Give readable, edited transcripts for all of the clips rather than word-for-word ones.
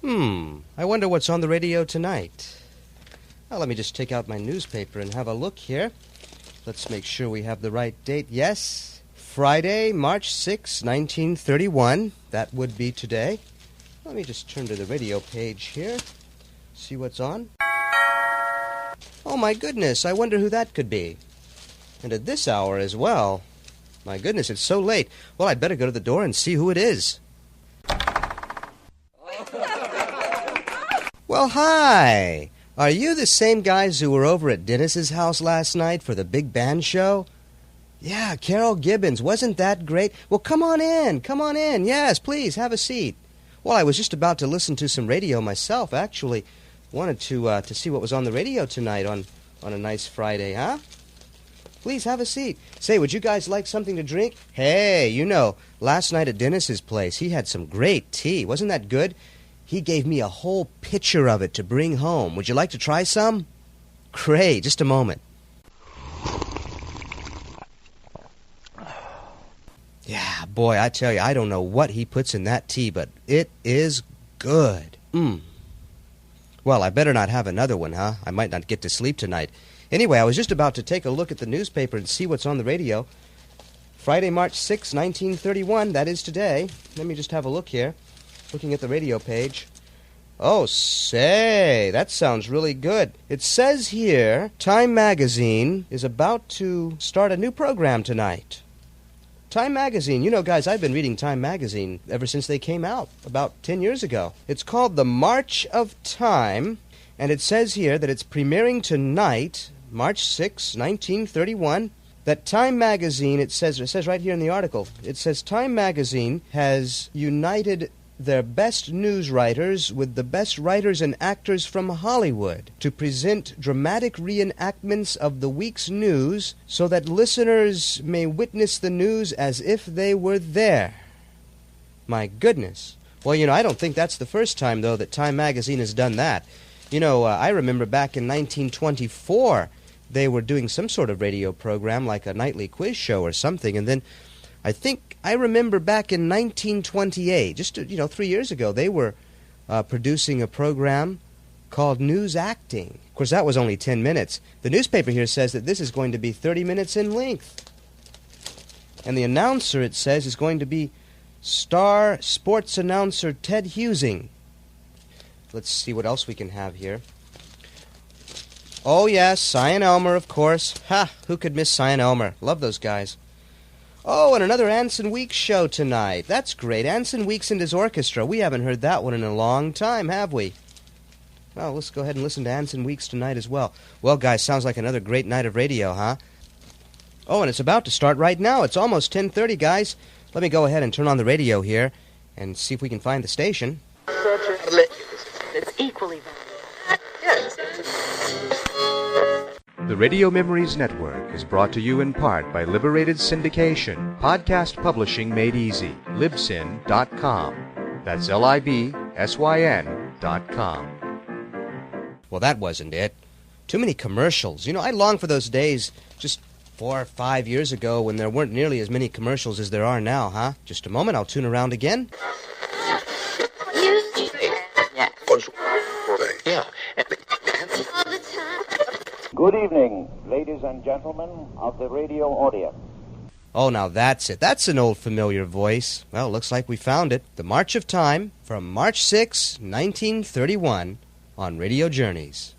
I wonder what's on the radio tonight. Well, let me just take out my newspaper and have a look here. Let's make sure we have the right date. Yes, Friday, March 6, 1931. That would be today. Let me just turn to the radio page here. See what's on. Oh, my goodness, I wonder who that could be. And at this hour as well. My goodness, it's so late. Well, I'd better go to the door and see who it is. Well, hi. Are you the same guys who were over at Dennis's house last night for the big band show? Yeah, Carol Gibbons. Wasn't that great? Well, come on in. Come on in. Yes, please, have a seat. Well, I was just about to listen to some radio myself, actually. Wanted to see what was on the radio tonight on a nice Friday, huh? Please, have a seat. Say, would you guys like something to drink? Hey, you know, last night at Dennis's place, he had some great tea. Wasn't that good? He gave me a whole pitcher of it to bring home. Would you like to try some? Great, just a moment. Yeah, boy, I tell you, I don't know what he puts in that tea, but it is good. Well, I better not have another one, huh? I might not get to sleep tonight. Anyway, I was just about to take a look at the newspaper and see what's on the radio. Friday, March 6, 1931, that is today. Let me just have a look here. Looking at the radio page. Oh, say, that sounds really good. It says here, Time Magazine is about to start a new program tonight. Time Magazine. You know, guys, I've been reading Time Magazine ever since they came out, about 10 years ago. It's called The March of Time, and it says here that it's premiering tonight, March 6, 1931, that Time Magazine, it says right here in the article, it says Time Magazine has united their best news writers with the best writers and actors from Hollywood to present dramatic reenactments of the week's news so that listeners may witness the news as if they were there. My goodness. Well, you know, I don't think that's the first time, though, that Time Magazine has done that. You know, I remember back in 1924, they were doing some sort of radio program, like a nightly quiz show or something, and then I remember back in 1928, just 3 years ago, they were producing a program called News Acting. Of course, that was only 10 minutes. The newspaper here says that this is going to be 30 minutes in length. And the announcer, it says, is going to be star sports announcer Ted Husing. Let's see what else we can have here. Oh, yes, Cy and Elmer, of course. Ha! Who could miss Cy and Elmer? Love those guys. Oh, and another Anson Weeks show tonight. That's great. Anson Weeks and his orchestra. We haven't heard that one in a long time, have we? Well, let's go ahead and listen to Anson Weeks tonight as well. Well, guys, sounds like another great night of radio, huh? Oh, and it's about to start right now. It's almost 10:30, guys. Let me go ahead and turn on the radio here and see if we can find the station. It's equally valid. Yes. The Radio Memories Network is brought to you in part by Liberated Syndication, podcast publishing made easy, Libsyn.com. That's Libsyn.com. Well, that wasn't it. Too many commercials. You know, I long for those days just 4 or 5 years ago when there weren't nearly as many commercials as there are now, huh? Just a moment, I'll tune around again. Good evening, ladies and gentlemen of the radio audience. Oh, now that's it. That's an old familiar voice. Well, looks like we found it. The March of Time from March 6, 1931 on Radio Journeys.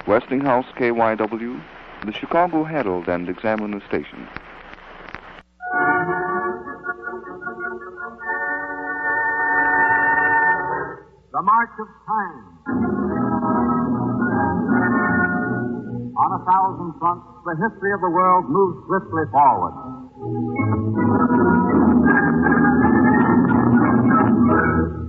Westinghouse KYW, the Chicago Herald and Examiner station. The March of Time. On 1,000 fronts, the history of the world moves swiftly forward.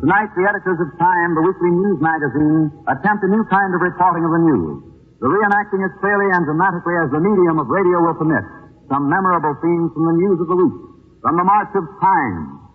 Tonight, the editors of Time, the weekly news magazine, attempt a new kind of reporting of the news. The reenacting as clearly and dramatically as the medium of radio will permit. Some memorable scenes from the news of the week. From the March of Time.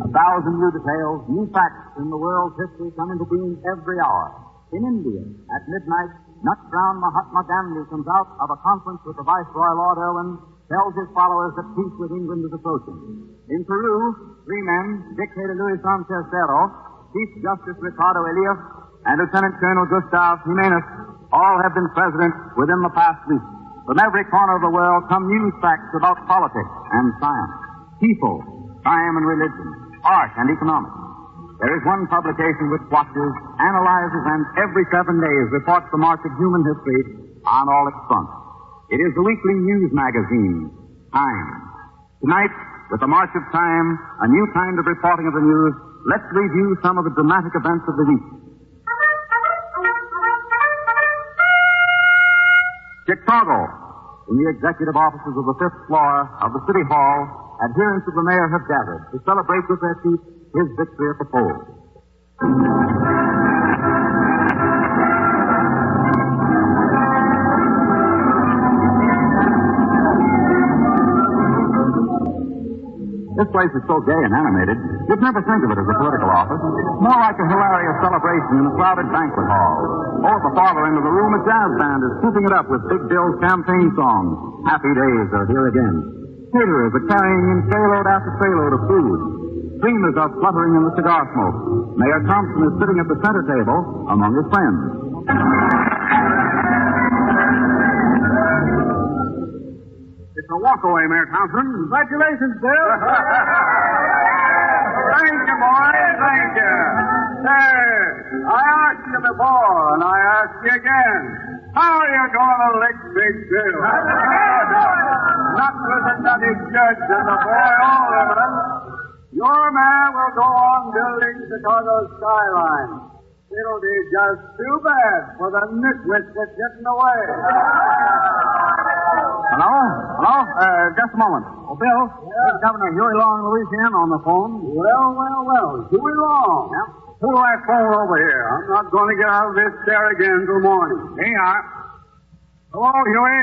1,000 new details, new facts in the world's history come into being every hour. In India, at midnight, Nut Brown Mahatma Gandhi comes out of a conference with the Viceroy Lord Irwin, tells his followers that peace with England is approaching. In Peru, 3 men, Dictator Luis Sanchez Cerro, Chief Justice Ricardo Elias, and Lieutenant Colonel Gustavo Jimenez all have been president within the past week. From every corner of the world come news facts about politics and science, people, time and religion, art and economics. There is one publication which watches, analyzes, and every 7 days reports the march of human history on all its fronts. It is the weekly news magazine, Time. Tonight, with the march of time, a new kind of reporting of the news, let's review some of the dramatic events of the week. Chicago. In the executive offices of the 5th floor of the City Hall, adherents of the mayor have gathered to celebrate with their chief his victory at the polls. This place is so gay and animated, you'd never think of it as a political office. More like a hilarious celebration in a crowded banquet hall. Oh, at the farther end of the room, a jazz band is swooping it up with Big Bill's campaign song. Happy days are here again. Caterers are carrying in trayload after trayload of food. Streamers are fluttering in the cigar smoke. Mayor Thompson is sitting at the center table among his friends. It's a walkaway, Mayor Thompson. Congratulations, Bill. Thank you, boys. Thank you. I asked you before, and I ask you again. How are you going to lick Big Bill? Not with the nutty judge and the boy alderman. Your man will go on building Chicago's skyline. It'll be just too bad for the nitwits that's getting away. Hello? Just a moment. Oh, Bill, here's Governor Huey Long, Louisiana, on the phone. Well. Huey Long. Yeah? Pull that phone over here. I'm not going to get out of this chair again till morning. Here you are. Hello, Huey.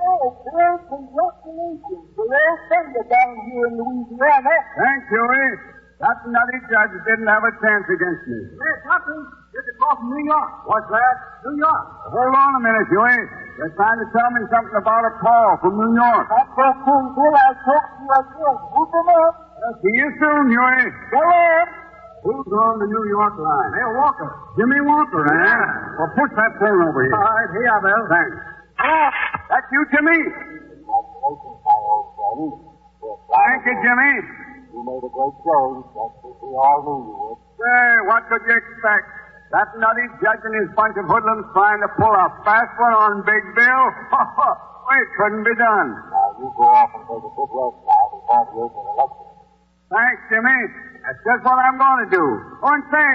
Oh, Bill, congratulations. The little finger down here in Louisiana. Thanks, Huey. That nutty judge didn't have a chance against me. Mayor Thompson, it's a call from New York. What's that? New York. Hold on a minute, Huey. They're trying to tell me something about a call from New York. That's okay, Bill. I'll talk to you again. Whoop them up. See you soon, Huey. Go on. Who's on the New York line? Mayor Walker. Jimmy Walker, eh? Yeah. Well, push that phone over here. All right, here you are, Bill. Thanks. Oh, that's you, Jimmy. Congratulations, my old friend. Thank you, Jimmy. You made a great showing. That's what we all knew you would. Say, what could you expect? That nutty judge and his bunch of hoodlums trying to pull a fast one on Big Bill? It couldn't be done. Now, you go off and take a good rest now before the open election. Thanks, Jimmy. That's just what I'm going to do. Oh, and say,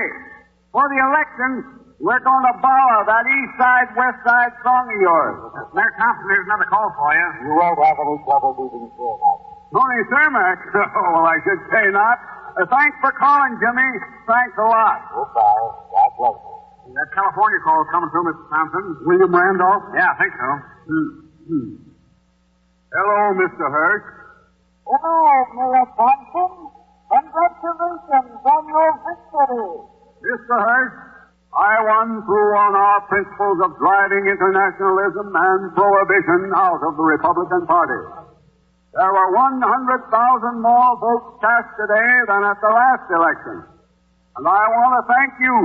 for the election, we're going to borrow that East Side, West Side song of yours. Mayor Thompson, there's another call for you. You won't have any trouble beating Fairmont. Tony Cermak? Oh, well, I should say not. Thanks for calling, Jimmy. Thanks a lot. Goodbye. God bless you. That California call coming through, Mr. Thompson. William Randolph? Yeah, I think so. Hello, Mr. Hurst. Hello, Mayor Thompson. Congratulations on your victory. Mr. Hurst, I won through on our principles of driving internationalism and prohibition out of the Republican Party. There were 100,000 more votes cast today than at the last election. And I want to thank you,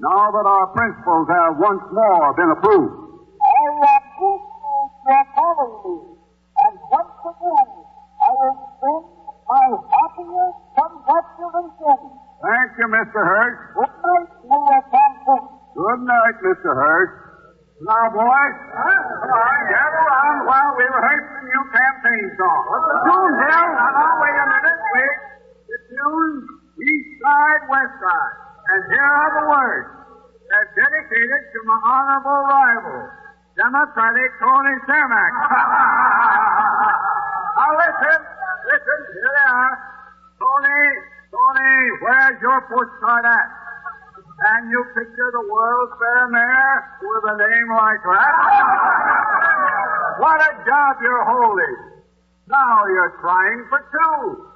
now that our principles have once more been approved. I appreciate your calling me. And once again, I extend my happiest congratulations. Thank you, Mr. Hurst. Good night, Mayor Thompson. Good night, Mr. Hurst. Now, boys, come on, gather around while we rehearse the new campaign song. What's the tune, Bill? Now, wait a minute. Wait. The tune, East Side, West Side. And here are the words. They're dedicated to my honorable rival, Democratic Tony Cermak. Now, listen. Here they are. Tony, where's your postcard at? Can you picture the world's fair mayor with a name like that? What a job you're holding. Now you're trying for two.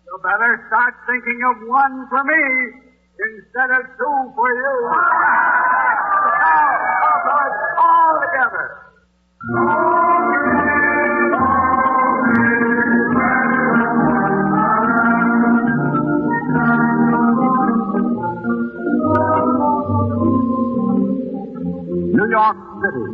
You better start thinking of one for me instead of two for you. Now, all together. York City.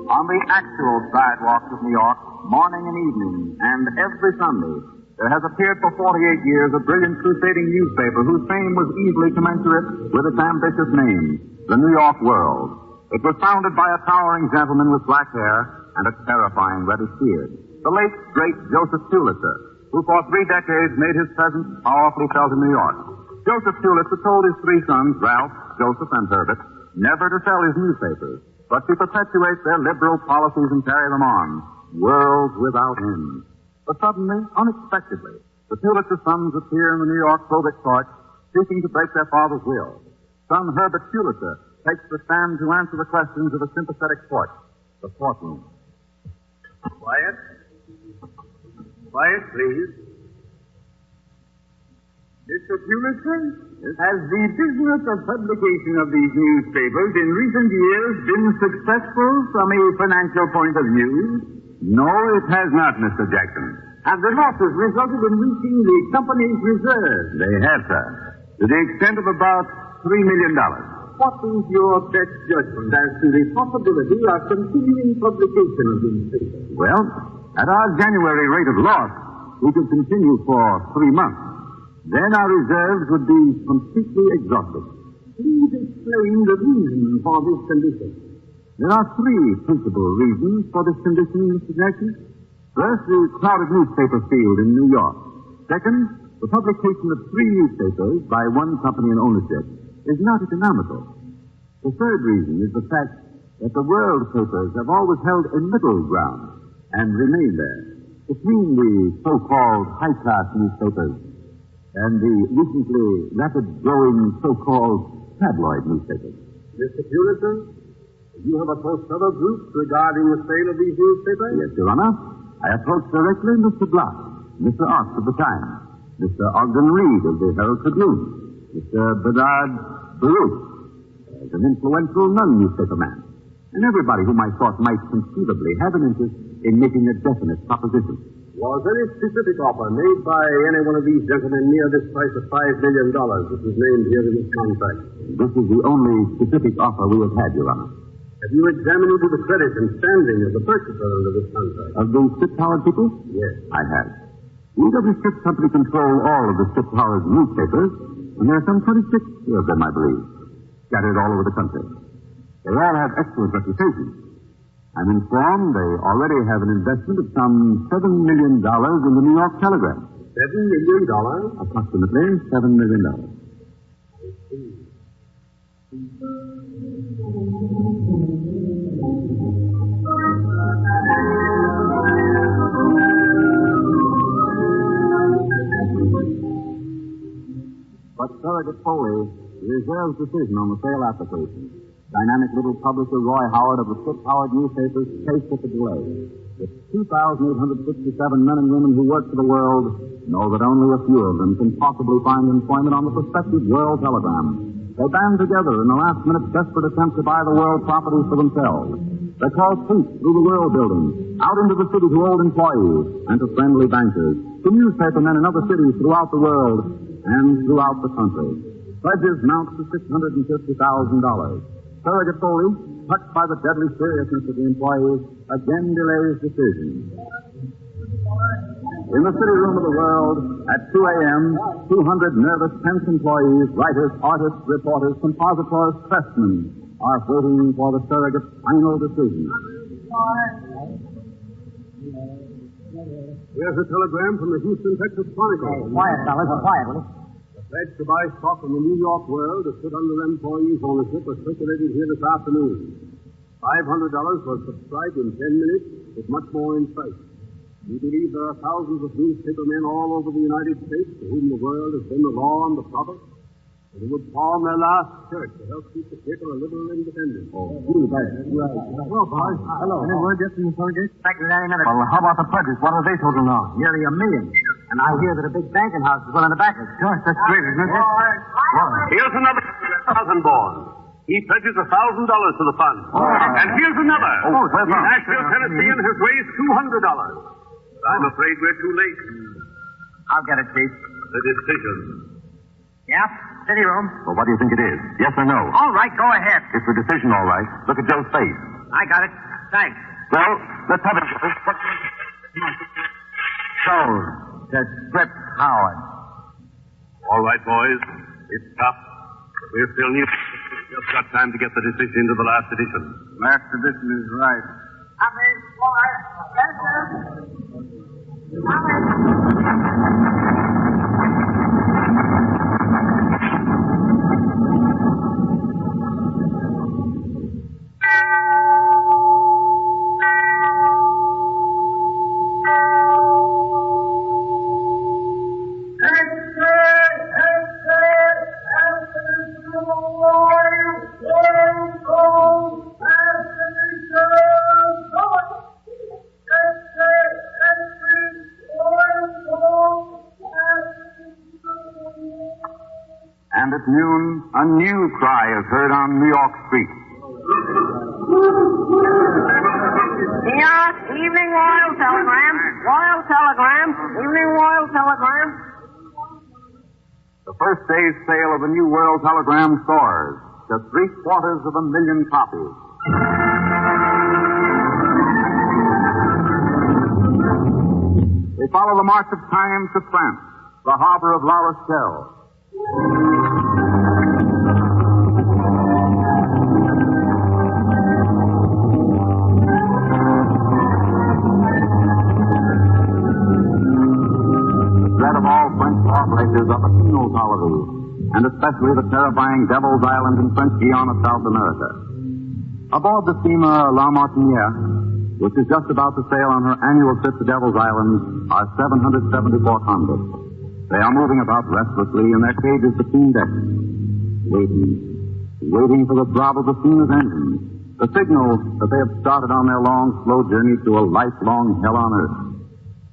On the actual sidewalks of New York, morning and evening, and every Sunday, there has appeared for 48 years a brilliant crusading newspaper whose fame was easily commensurate with its ambitious name, the New York World. It was founded by a towering gentleman with black hair and a terrifying reddish beard, the late, great Joseph Pulitzer, who for 3 decades made his presence powerfully felt in New York. Joseph Pulitzer told his 3 sons, Ralph, Joseph, and Herbert, never to sell his newspapers, but to perpetuate their liberal policies and carry them on, worlds without end. But suddenly, unexpectedly, the Pulitzer sons appear in the New York probate court, seeking to break their father's will. Son Herbert Pulitzer takes the stand to answer the questions of a sympathetic court, the courtroom. Quiet. Quiet, please. Mr. Pulitzer, has the business of publication of these newspapers in recent years been successful from a financial point of view? No, it has not, Mr. Jackson. Have the losses resulted in reaching the company's reserves? They have, sir, to the extent of about $3 million. What is your best judgment as to the possibility of continuing publication of these papers? Well, at our January rate of loss, we could continue for 3 months. Then our reserves would be completely exhausted. Please explain the reason for this condition. There are 3 principal reasons for this condition, Mr. Jackson. First, the crowded newspaper field in New York. Second, the publication of 3 newspapers by one company in ownership is not economical. The third reason is the fact that the world papers have always held a middle ground and remain there between the so-called high-class newspapers and the recently rapid-growing so-called tabloid newspapers. Mr. Pulitzer, you have approached other groups regarding the sale of these newspapers? Yes, Your Honor. I approached directly Mr. Block, Mr. Ox of the Times, Mr. Ogden Reed of the Herald Tribune, Mr. Bernard Baruch, as an influential non-newspaper man, and everybody whom I thought might conceivably have an interest in making a definite proposition. Was any specific offer made by any one of these gentlemen near this price of $5 million, which is named here in this contract? This is the only specific offer we have had, Your Honor. Have you examined into the credit and standing of the purchaser under this contract? Of the Scrip-Howard people? Yes. I have. E.W. Scrip Company control all of the Scrip-Howard newspapers, and there are some 26 of them, I believe, scattered all over the country. They all have excellent reputations. I'm informed they already have an investment of some $7 million in the New York Telegram. $7 million? Approximately $7 million. But Surrogate Foley reserves decision on the sale application. Dynamic little publisher Roy Howard of the Scrip-Howard newspapers chased at the delay. The 2,867 men and women who work for the world know that only a few of them can possibly find employment on the prospective World Telegram. They band together in the last-minute desperate attempt to buy the world properties for themselves. They call peace through the world building, out into the city to old employees and to friendly bankers, to newspapermen in other cities throughout the world and throughout the country. Pledges mount to $650,000. Surrogate Foley, touched by the deadly seriousness of the employees, again delays decision. In the city room of the world, at 2 a.m., 200 nervous, tense employees, writers, artists, reporters, compositors, pressmen are waiting for the surrogate's final decision. Here's a telegram from the Houston, Texas Chronicle. Quiet, fellas, quiet, will you? Pledge to buy stock in the New York World that stood under employees' ownership was circulated here this afternoon. $500 was subscribed in 10 minutes, with much more in sight. We believe there are thousands of newspaper men all over the United States to whom the world has been the law and the prophet, and who would pawn their last shirt to help keep the paper a liberal independent. Hello, boys. Hello. Any word yet from the surrogate? Well, how about the pledges? What are they total now? Nearly $1 million. And I hear that a big banking house is willing to back us. Gosh, that's great, isn't it? Here's another $1,000 He pledges $1,000 to the fund. And here's another. Nashville, Tennessee, has raised $200. I'm afraid we're too late. I'll get it, Chief. The decision Yeah, city room. Well, what do you think it is? Yes or no? All right, go ahead. It's the decision, all right. Look at Joe's face. I got it. Thanks. Well, let's have it. So, the Trip Howard. All right, boys. It's tough. But we're still new. Just got time to get the decision into the last edition. Last edition is right. And at noon, a new cry is heard on New York streets. Yeah, evening Royal Telegram. Royal Telegram. Evening Royal Telegram. The first day's sale of the new World Telegram soars to 750,000 copies. They follow the march of time to France, the harbor of La Rochelle. Dread of all French lawbreakers up at penal colonies, and especially the terrifying Devil's Island in French Guiana, South America. Aboard the steamer La Martiniere, which is just about to sail on her annual trip to Devil's Island, are 774 convicts. They are moving about restlessly in their cages between decks, waiting for the throb of the steamer's engine, the signal that they have started on their long, slow journey to a lifelong hell on earth.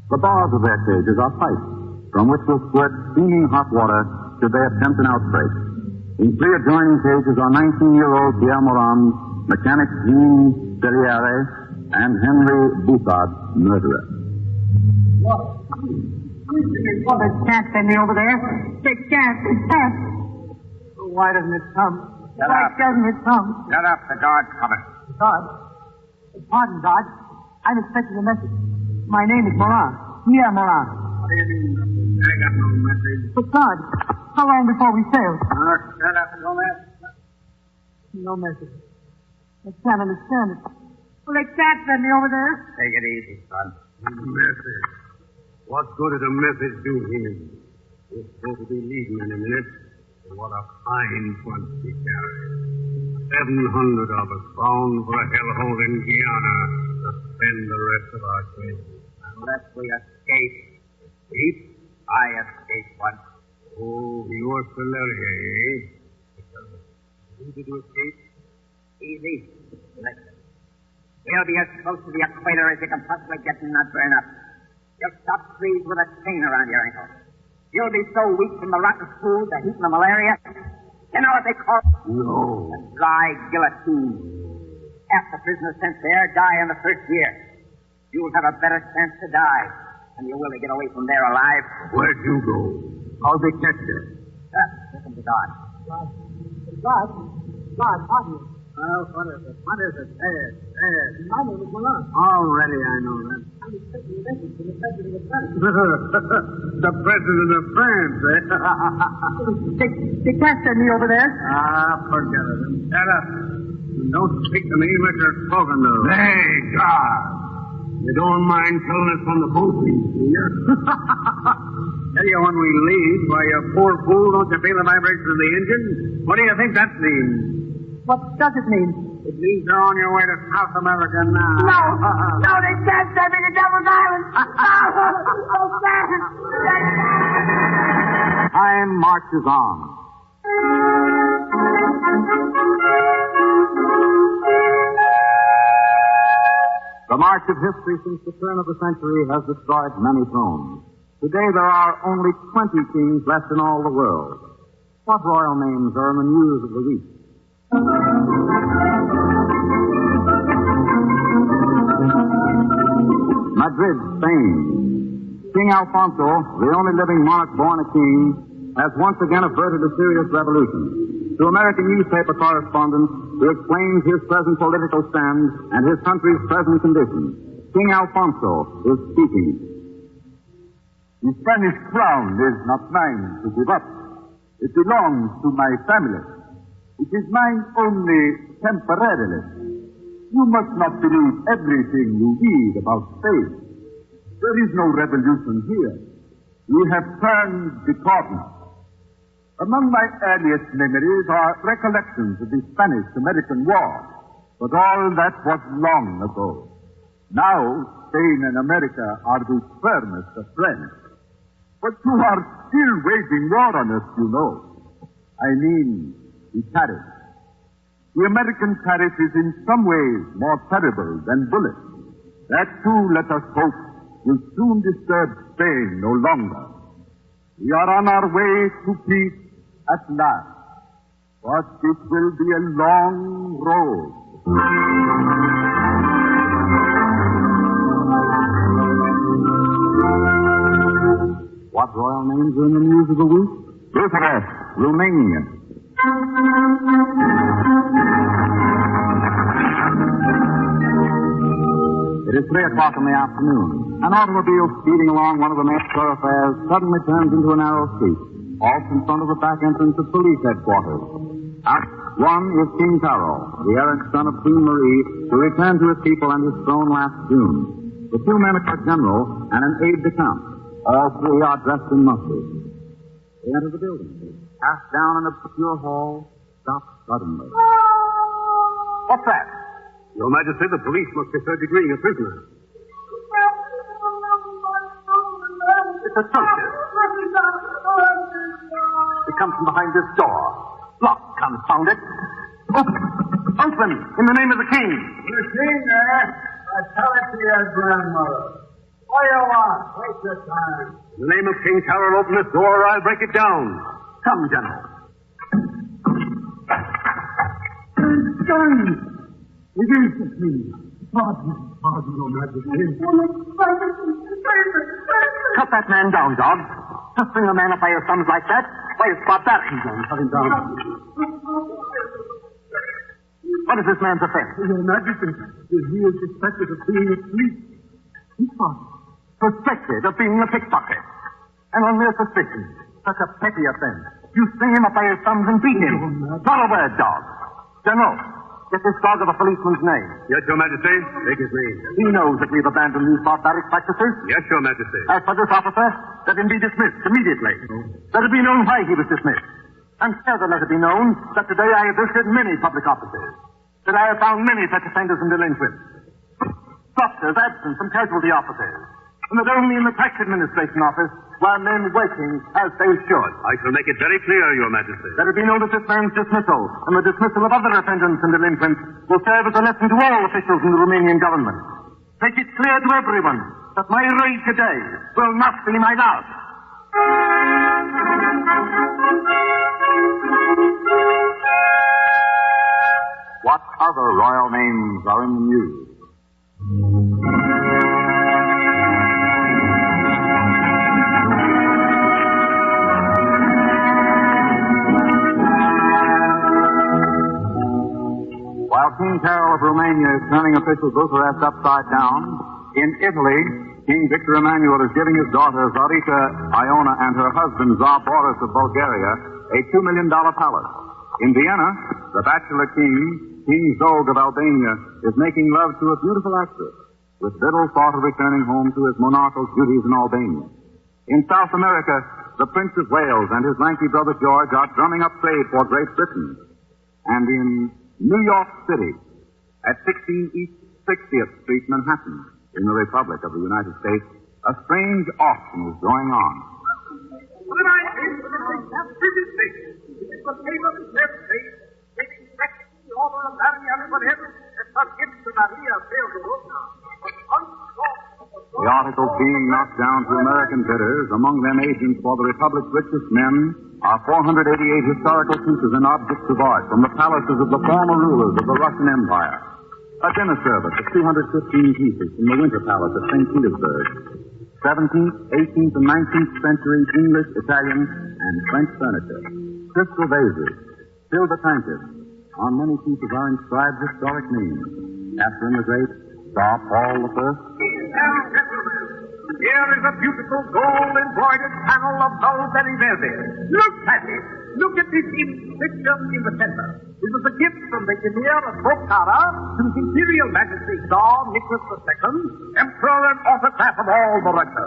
The bars of their cages are pipes from which will squirt steaming hot water should they attempt an outbreak. In 3 adjoining cages are 19-year-old Pierre Morin, mechanic Jean Ferriere, and Henry Boussard, murderer. Oh, the cat sent me over there. The cat. Why doesn't it come? Why doesn't it come? Shut up. The guard's coming. Guard? Pardon, guard. I'm expecting a message. My name is Morin. Pierre Morin. What do you mean? I got no message. But, guard, how long before we sail? Shut up and go there. No message. I can't understand it. Well, the cat sent me over there. Take it easy, son. Message. What good did a message do him? We're supposed to be leaving in a minute. And what a fine front we carry. 700 of us bound for a hellhole in Guyana to spend the rest of our days. Unless we escape. Escape? I escaped once. Oh, you're Celerier, eh? Who did you escape? Easy. Listen. We'll be as close to the equator as you can possibly get and not burn up. You'll stop trees with a chain around your ankle. You'll be so weak from the rotten food, the heat, and the malaria. You know what they call it? No. A dry guillotine. Half the prisoners sent there die in the first year. You'll have a better chance to die than you will to get away from there alive. Where'd you go? How'd they catch you? Listen to God. God, pardon me. Well, what is it? What is it? There. My name is Morin. Already I know that. I'm expecting a message from the President of France. The President of France, eh? The cat sent me over there. Forget it. Shut up. Don't speak to me unless you're spoken to. Hey, God! You don't mind telling us from the boat, do you? Tell you when we leave, why, you poor fool, don't you feel the vibrations of the engine? What do you think that means? What does it mean? It means you're on your way to South America now. No, they can't send me to Devil's Island. Time marches on. The march of history since the turn of the century has destroyed many thrones. Today there are only 20 kings left in all the world. What royal names are in the news of the week? Madrid, Spain. King Alfonso, the only living monarch born a king, has once again averted a serious revolution. To American newspaper correspondent who explains his present political stand and his country's present condition, King Alfonso is speaking. The Spanish crown is not mine to give up. It belongs to my family. It is mine only temporarily. You must not believe everything you read about Spain. There is no revolution here. We have turned the corner. Among my earliest memories are recollections of the Spanish-American War. But all that was long ago. Now, Spain and America are the firmest of friends. But you are still waging war on us, you know. I mean, the tariff. The American tariff is in some ways more terrible than bullets. That, too, let us hope, will soon disturb Spain no longer. We are on our way to peace at last. But it will be a long road. What royal names are in the news of the week? Bucharest, Romania. It is 3 o'clock in the afternoon. An automobile speeding along one of the main thoroughfares suddenly turns into a narrow street, halts in front of the back entrance of police headquarters. One is King Carol, the errant son of Queen Marie, who returned to his people and his throne last June. The two men are a general and an aide-de-camp. All three are dressed in mustard. They enter the building, pass down an obscure hall, stop suddenly. What's that? Your Majesty, the police must be third-degreeing a prisoner. It's a soldier. He comes from behind this door. Locked, confound it. Open, in the name of the king. The king, I tell it to your grandmother. What do you want? Waste your time. In the name of King Carol, open this door or I'll break it down. Come, General. Guns! It is the king. Pardon, Your Majesty. Cut that man down, dog. Just bring a man up by your thumbs like that. Why, it's barbaric, man. Cut him down. What is this man's offense? Your Majesty, he is suspected of being a thief. Suspected of being a pickpocket. And on mere suspicion. Such a petty offense. You string him up by his thumbs and beat him. Not a word, dog. General, get this dog of a policeman's name. Yes, Your Majesty. Take his name. He knows that we've abandoned these barbaric practices. Yes, Your Majesty. As for this officer, let him be dismissed immediately. Let it be known why he was dismissed. And further let it be known that today I have visited many public offices. That I have found many such offenders and delinquents. Doctors absent from casualty offices. And that only in the tax administration office were men working as they should. I shall make it very clear, Your Majesty. Let it be known that this man's dismissal and the dismissal of other offenders and delinquents will serve as a lesson to all officials in the Romanian government. Make it clear to everyone that my raid today will not be my last. What other royal names are in the news? While King Carol of Romania is turning official Bucharest upside down, in Italy, King Victor Emmanuel is giving his daughter Zarita Iona and her husband Tsar Boris of Bulgaria a $2 million palace. In Vienna, the bachelor king, King Zog of Albania, is making love to a beautiful actress, with little thought of returning home to his monarchical duties in Albania. In South America, the Prince of Wales and his lanky brother George are drumming up trade for Great Britain. And in New York City, at 16 East 60th Street, Manhattan, in the Republic of the United States, a strange auction is going on. The articles being knocked down to American bidders, among them agents for the Republic's richest men, are 488 historical pieces and objects of art from the palaces of the former rulers of the Russian Empire. A dinner service of 215 pieces from the Winter Palace at St. Petersburg. 17th, 18th, and 19th century English, Italian, and French furniture, crystal vases, silver tankards. On many pieces are inscribed historic names. Catherine the Great, Tsar Paul the First. Here is a beautiful gold-embroidered panel of Mulberry Verde. Look at it. Look at this inscription in the center. This is a gift from the Emir of Bokhara to His Imperial Majesty Tsar Nicholas II, Emperor and Autocrat of all the Russia.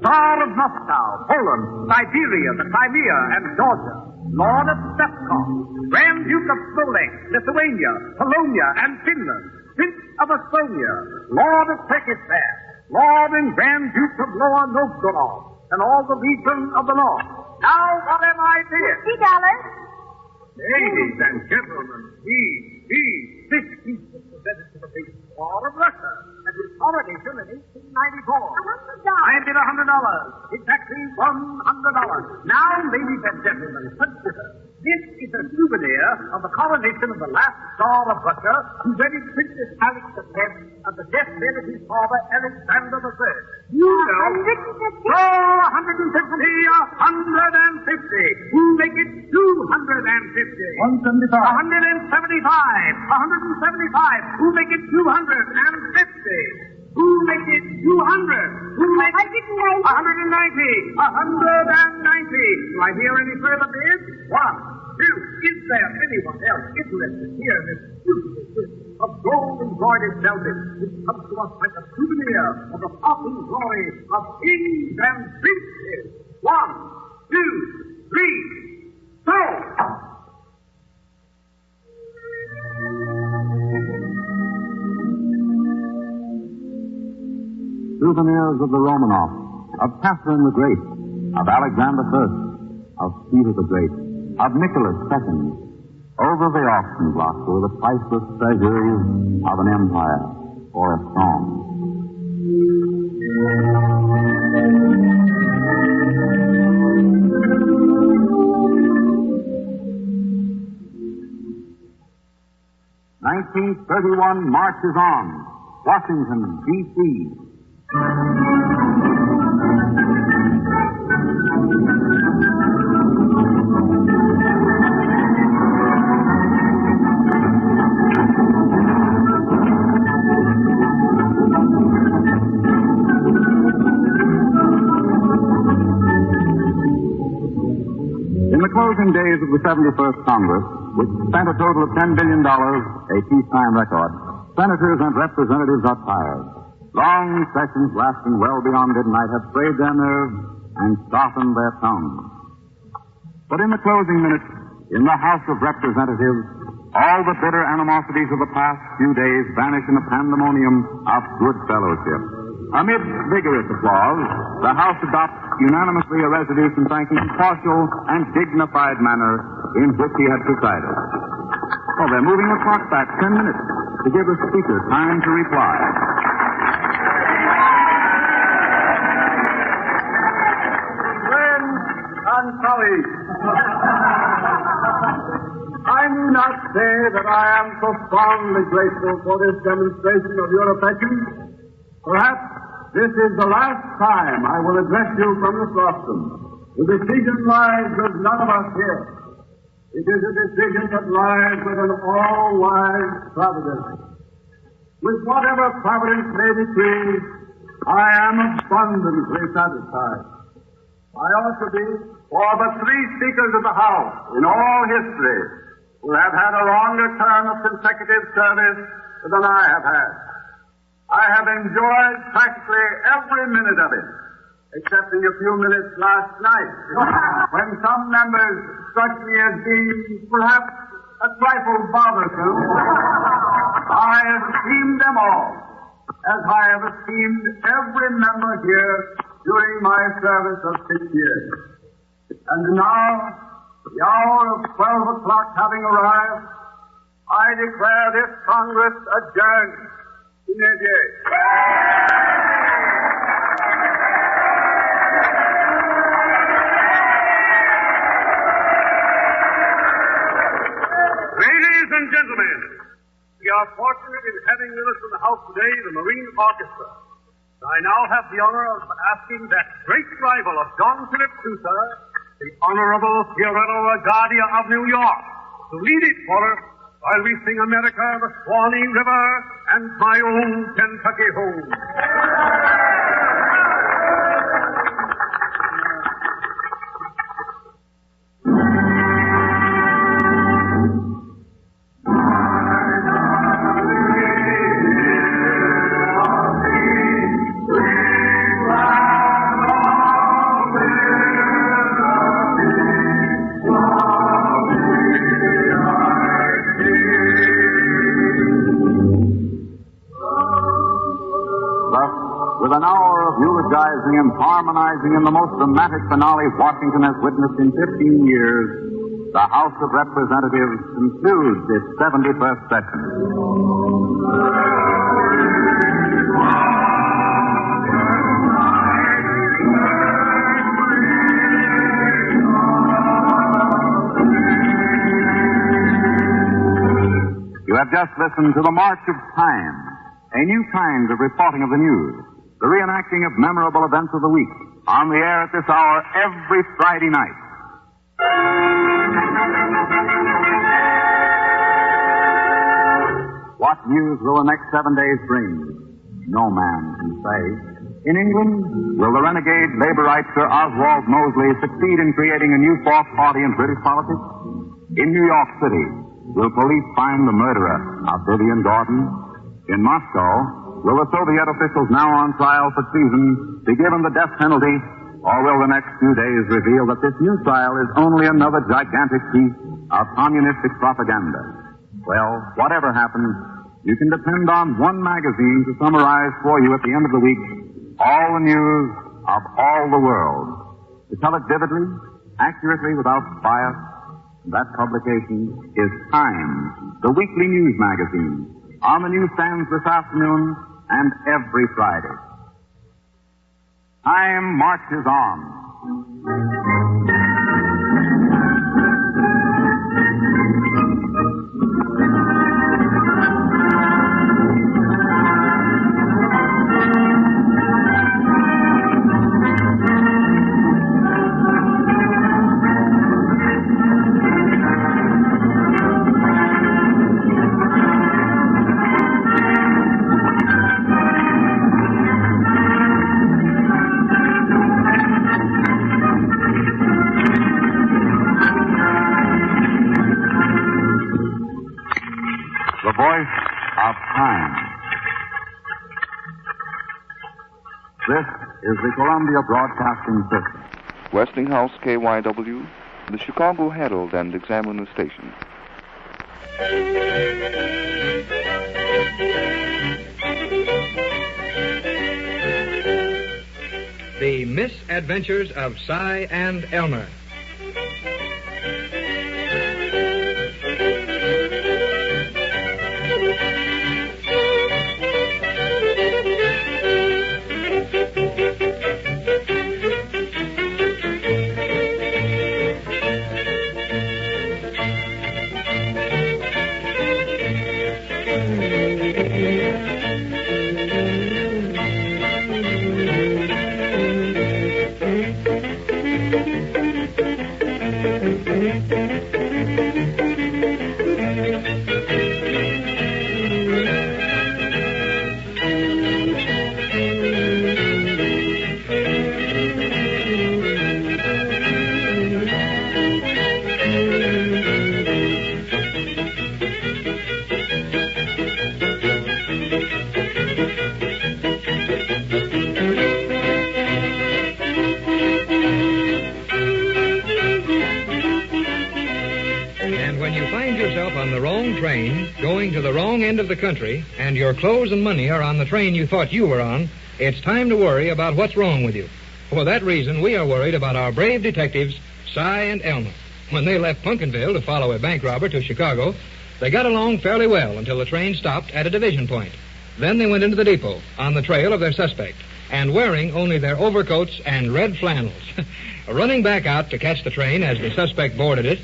Tsar of Moscow, Poland, Siberia, the Crimea, and Georgia. Lord of Stepkov, Grand Duke of Smolensk, Lithuania, Polonia, and Finland. Prince of Estonia, Lord of Turkestan, Lord and Grand Duke of Lower Novgorod, and all the legions of the North. Now, what am I doing? $50. Ladies and gentlemen, this piece was presented to the big Tsar of Russia at his coronation in 1894. I bid $100. Exactly $100. Now, ladies and gentlemen, consider. This is a souvenir of the coronation of the last Tsar of Russia, who wedded Princess Alex X at the deathbed of his father, Alexander III. You know. 150. Oh, 150, 150. Who make it 250? 175. 175. 175. Who make it 250? Who make it 200? Who make it 190? 190. Do I hear any further bids? 1, 2. Is there anyone else interested here in this beautiful gift of gold-embroidered velvet which comes to us like a souvenir of the passing glory of kings and princes? 1, 2, 3. Sold! Souvenirs of the Romanovs, of Catherine the Great, of Alexander I, of Peter the Great, of Nicholas II. Over the auction block were the priceless treasures of an empire or a song. "1931 marches on. Washington, D.C. In the closing days of the 71st Congress, which spent a total of $10 billion, a peacetime record, senators and representatives are tired. Long sessions lasting well beyond midnight have frayed their nerves and softened their tongues. But in the closing minutes, in the House of Representatives, all the bitter animosities of the past few days vanish in a pandemonium of good fellowship. Amid vigorous applause, the House adopts unanimously a resolution thanking the partial and dignified manner in which he had presided. Oh, they're moving the clock back 10 minutes to give the Speaker time to reply. I'm sorry. I need not say that I am profoundly grateful for this demonstration of your affection. Perhaps this is the last time I will address you from this rostrum. The decision lies with none of us here. It is a decision that lies with an all-wise providence. With whatever providence may decree, I am abundantly satisfied. I ought to be for the 3 Speakers of the House in all history who have had a longer term of consecutive service than I have had. I have enjoyed practically every minute of it, excepting a few minutes last night, when some members struck me as being perhaps a trifle bothersome. I esteemed them all, as I have esteemed every member here during my service of 6 years. And now, the hour of 12 o'clock having arrived, I declare this Congress adjourned. Ladies and gentlemen, we are fortunate in having with us in the House today the Marine Orchestra. I now have the honor of asking that great rival of John Philip Sousa, the Honorable Fiorello Laguardia of New York, to lead it for us while we sing America, the Swanee River, and my own Kentucky home. With an hour of eulogizing and harmonizing in the most dramatic finale Washington has witnessed in 15 years, the House of Representatives concludes its 71st session. You have just listened to The March of Time, a new kind of reporting of the news. The reenacting of memorable events of the week, on the air at this hour every Friday night. What news will the next 7 days bring? No man can say. In England, will the renegade Labourite Sir Oswald Mosley succeed in creating a new fourth party in British politics? In New York City, will police find the murderer of Vivian Gordon? In Moscow, will the Soviet officials now on trial for treason be given the death penalty, or will the next few days reveal that this new trial is only another gigantic piece of communistic propaganda? Well, whatever happens, you can depend on one magazine to summarize for you at the end of the week all the news of all the world. To tell it vividly, accurately, without bias, that publication is Time, the weekly news magazine, on the newsstands this afternoon and every Friday. Time marches on. The voice of time. This is the Columbia Broadcasting System. Westinghouse KYW, the Chicago Herald and Examiner station. The Misadventures of Cy and Elmer. Going to the wrong end of the country, and your clothes and money are on the train you thought you were on, it's time to worry about what's wrong with you. For that reason, we are worried about our brave detectives, Cy and Elmer. When they left Pumpkinville to follow a bank robber to Chicago, they got along fairly well until the train stopped at a division point. Then they went into the depot on the trail of their suspect, and wearing only their overcoats and red flannels. Running back out to catch the train as the suspect boarded it,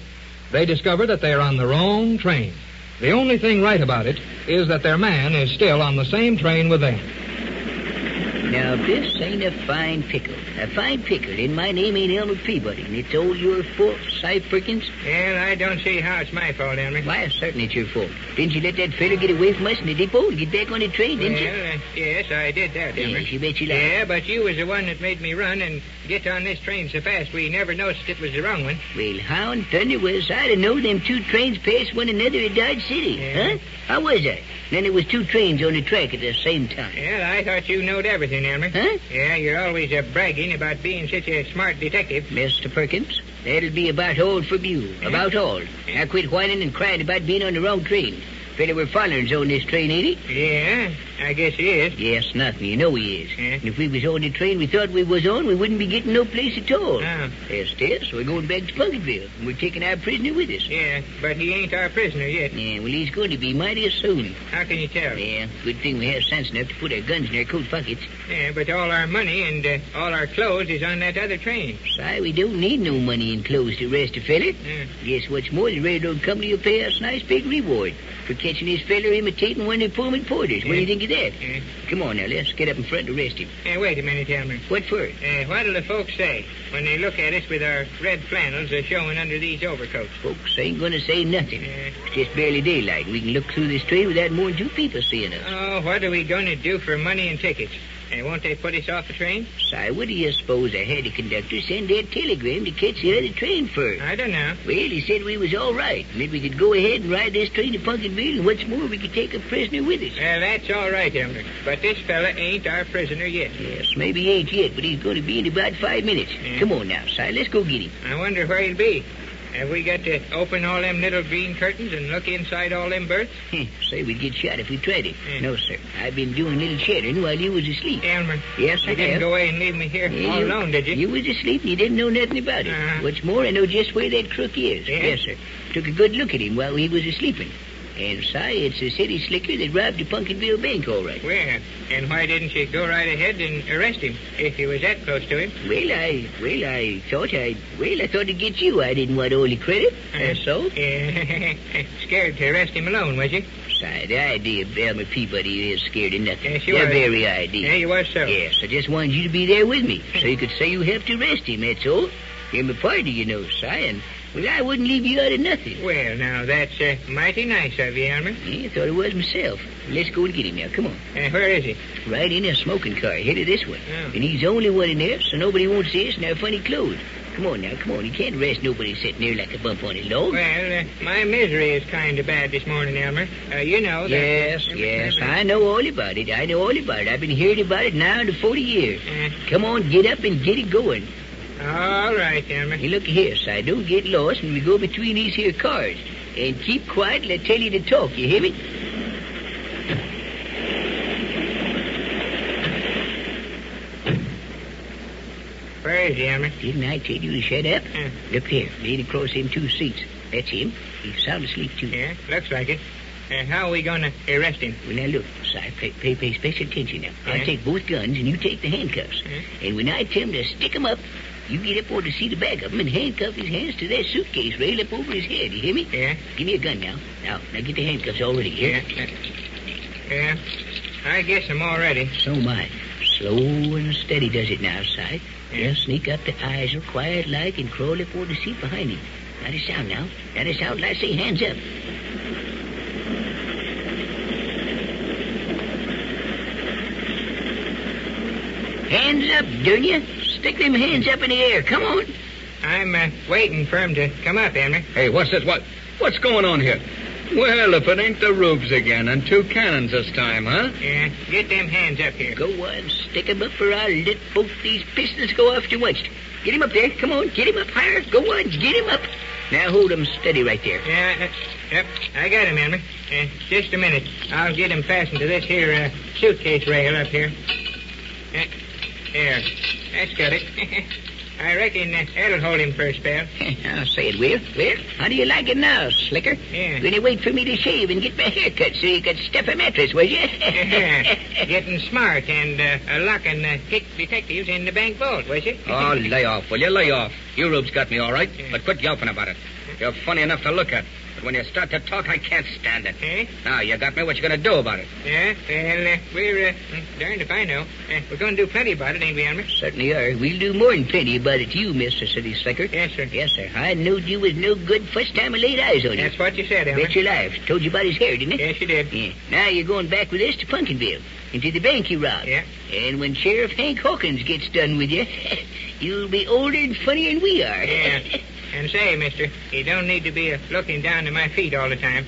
they discovered that they are on the wrong train. The only thing right about it is that their man is still on the same train with them. Now, this ain't a fine pickle. A fine pickle, and my name ain't Elmer Peabody, and it's all your fault, Cy Perkins. Well, I don't see how it's my fault, Elmer. Why, certainly it's your fault. Didn't you let that fella get away from us in the depot and get back on the train, didn't you? Yes, I did that, Elmer. Yes, you bet you like. Yeah, but you was the one that made me run and get on this train so fast we never noticed it was the wrong one. Well, how in thunder was I to know them two trains passed one another at Dodge City? Yeah. Huh? How was I? Then there was two trains on the track at the same time. Well, I thought you knowed everything, Elmer. Huh? Yeah, you're always bragging about being such a smart detective. Mr. Perkins, that'll be about all from you. About all. Now quit whining and crying about being on the wrong train. Fella we're followers on this train, ain't he? Yeah, I guess he is. Yes, nothing. You know he is. Yeah. And if we was on the train we thought we was on, we wouldn't be getting no place at all. Oh. Yes, we're going back to Punketville. And we're taking our prisoner with us. Yeah, but he ain't our prisoner yet. Yeah, well, he's going to be mighty soon. How can you tell? Yeah, good thing we have sense enough to put our guns in our coat pockets. Yeah, but all our money and all our clothes is on that other train. Si, we don't need no money and clothes to arrest a fella. Yeah. Guess what's more, the railroad company will pay us a nice big reward for catching this fella imitating one of the Pullman porters. What do you think of that? Yeah. Come on now, let's get up in front and arrest him. Wait a minute, Elmer. What for? What'll the folks say when they look at us with our red flannels showing under these overcoats? Folks ain't gonna say nothing. Yeah. It's just barely daylight. We can look through this train without more than two people seeing us. Oh, what are we going to do for money and tickets? Won't they put us off the train? Si, what do you suppose I had the conductor send that telegram to catch the other train for? I don't know. Well, he said we was all right, and that we could go ahead and ride this train to Punketville, and what's more, we could take a prisoner with us. Well, that's all right, Elmer. But this fella ain't our prisoner yet. Yes, maybe he ain't yet, but he's going to be in about 5 minutes. Yeah. Come on now, Si, let's go get him. I wonder where he'll be. Have we got to open all them little green curtains and look inside all them berths? Say we'd get shot if we tried it. Yeah. No, sir. I've been doing a little chattering while you was asleep. Elmer. Yes, I You didn't have. go away and leave me here all alone, did you? You was asleep and you didn't know nothing about it. Uh-huh. What's more, I know just where that crook is. Yeah? Yes, sir. Took a good look at him while he was asleeping. And, Si, it's the city slicker that robbed the Punketville Bank, all right. Well, and why didn't you go right ahead and arrest him if you was that close to him? I thought I'd get you. I didn't want all the credit. So? Scared to arrest him alone, was you? Si, the idea of Elmer Peabody is scared of nothing. Yes, you The was. very idea. Yeah, you was so. Yes, I just wanted you to be there with me, so you could say you helped arrest him, that's all. You're my partner, you know, Si, and, well, I wouldn't leave you out of nothing. Well, now, that's mighty nice of you, Elmer. Yeah, I thought it was myself. Let's go and get him now, come on. Where is he? Right in a smoking car, headed this way. Oh. And he's the only one in there, so nobody won't see us in our funny clothes. Come on now, come on. You can't arrest nobody sitting there like a bump on a log. Well, my misery is kind of bad this morning, Elmer. You know that... Yes, I know all about it. I've been hearing about it now for 40 years. Come on, get up and get it going. All right, Elmer. Hey, look here, Si. Don't get lost when we go between these here cars. And keep quiet till I tell you to talk, you hear me? Where is he, Elmer? Didn't I tell you to shut up? Look here, laid across them two seats. That's him. He's sound asleep, too. Yeah, looks like it. How are we going to arrest him? Well, now, look, Si, pay special attention now. I'll take both guns, and you take the handcuffs. And when I tell him to stick 'em up, you get up on the seat back of him and handcuff his hands to that suitcase rail up over his head. You hear me? Yeah. Give me a gun now. Now get the handcuffs all ready. Yeah. Yeah. I guess I'm all ready. So am I. Slow and steady does it now, Si. Just sneak up the eyes real quiet like and crawl up on the seat behind him. Now the sound now. Now the sound. Let's say hands up. Hands up, don't you? Stick them hands up in the air. Come on. I'm waiting for him to come up, Elmer. Hey, what's this? What's going on here? Well, if it ain't the Rubes again, and two cannons this time, huh? Yeah, get them hands up here. Go on, stick 'em up for I'll let both these pistols go off at once. Get him up there. Come on, get him up higher. Go on, get him up. Now hold him steady right there. Yeah, yep, I got him, Elmer. Just a minute. I'll get him fastened to this here suitcase rail up here. There. That's got it. I reckon that'll hold him for a spell. I'll say it will. Well, how do you like it now, Slicker? Yeah. Gonna wait for me to shave and get my hair cut so you could stuff a mattress, was you? Getting smart and locking kick detectives in the bank vault, was you? Oh, lay off, will you? Lay off. You Rubes got me all right, but quit yelping about it. You're funny enough to look at. But when you start to talk, I can't stand it. Eh? Now, you got me. What you going to do about it? Yeah, well, we're, darned if I know. We're going to do plenty about it, ain't we, Elmer? Certainly are. We'll do more than plenty about it to you, Mr. City Slicker. Yes, sir. Yes, sir. I knowed you was no good first time I laid eyes on you. That's what you said, Elmer. Bet your life. Told you about his hair, didn't it? Yes, you did. Yeah. Now you're going back with us to Pumpkinville, into the bank you robbed. Yeah. And when Sheriff Hank Hawkins gets done with you, you'll be older and funnier than we are. Yeah. And say, mister, you don't need to be looking down to my feet all the time.